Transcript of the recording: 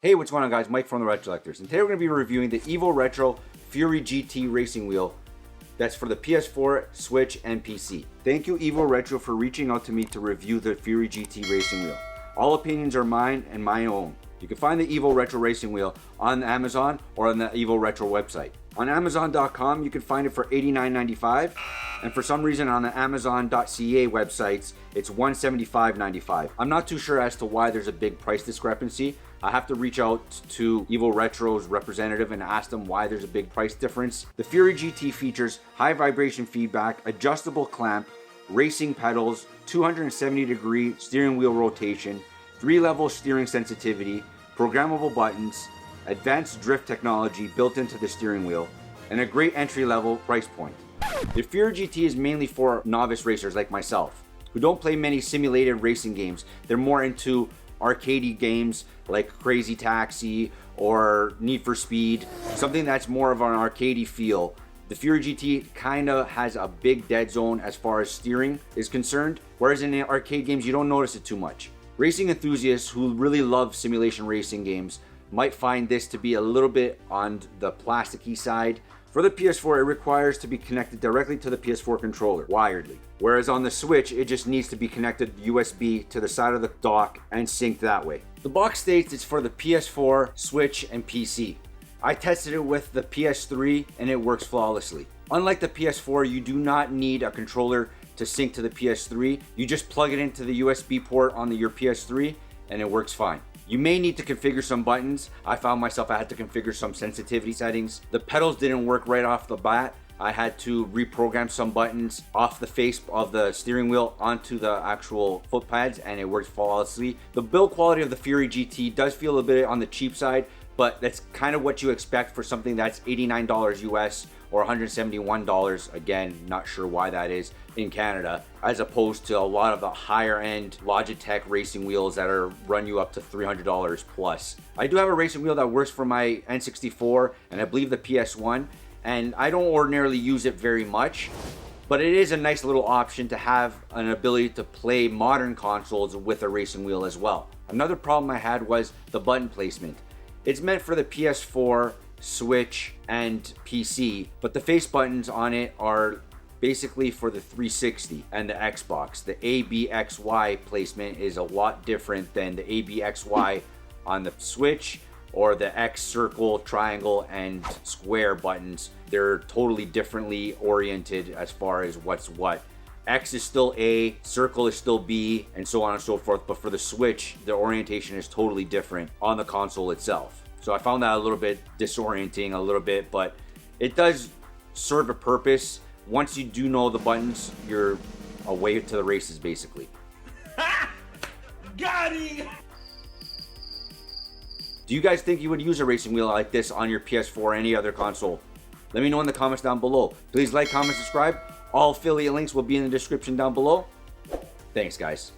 Hey, what's going on guys? Mike from the Retro Collectors, and today we're going to be reviewing the Evo Retro Fury GT racing wheel that's for the PS4, Switch, and PC. Thank you Evo Retro for reaching out to me to review the Fury GT racing wheel. All opinions are mine and my own. You can find the Evo Retro racing wheel on Amazon or on the Evo Retro website. On Amazon.com you can find it for $89.95, and for some reason on the Amazon.ca websites it's $175.95. I'm not too sure as to why there's a big price discrepancy. I have to reach out to Evo Retro's representative and ask them why there's a big price difference. The Fury GT features high vibration feedback, adjustable clamp, racing pedals, 270-degree steering wheel rotation, 3-level steering sensitivity, programmable buttons, advanced drift technology built into the steering wheel, and a great entry-level price point. The Fury GT is mainly for novice racers like myself, who don't play many simulated racing games. They're more into arcadey games like Crazy Taxi or Need for Speed, something that's more of an arcadey feel. The Fury GT kind of has a big dead zone as far as steering is concerned, whereas in the arcade games you don't notice it too much. Racing enthusiasts who really love simulation racing games might find this to be a little bit on the plasticky side. For the PS4, it requires to be connected directly to the PS4 controller, wiredly. Whereas on the Switch, it just needs to be connected USB to the side of the dock and synced that way. The box states it's for the PS4, Switch, and PC. I tested it with the PS3 and it works flawlessly. Unlike the PS4, you do not need a controller to sync to the PS3. You just plug it into the USB port on your PS3 and it works fine. You may need to configure some buttons. I found myself I had to configure some sensitivity settings. The pedals didn't work right off the bat. I had to reprogram some buttons off the face of the steering wheel onto the actual foot pads and it worked flawlessly. The build quality of the Fury GT does feel a bit on the cheap side, but that's kind of what you expect for something that's $89 US or $171, again, not sure why that is, in Canada, as opposed to a lot of the higher end Logitech racing wheels that run you up to $300 plus. I do have a racing wheel that works for my N64 and I believe the PS1, and I don't ordinarily use it very much, but it is a nice little option to have an ability to play modern consoles with a racing wheel as well. Another problem I had was the button placement. It's meant for the PS4, Switch, and PC, but the face buttons on it are basically for the 360 and the Xbox. The ABXY placement is a lot different than the ABXY on the Switch or the X, circle, triangle, and square buttons. They're totally differently oriented as far as what's what. X is still A, circle is still B, and so on and so forth. But for the Switch, the orientation is totally different on the console itself. So I found that a little bit disorienting a little bit, but it does serve a purpose. Once you do know the buttons, you're away to the races basically. Got him! Do you guys think you would use a racing wheel like this on your PS4 or any other console? Let me know in the comments down below. Please like, comment, subscribe. All affiliate links will be in the description down below. Thanks guys.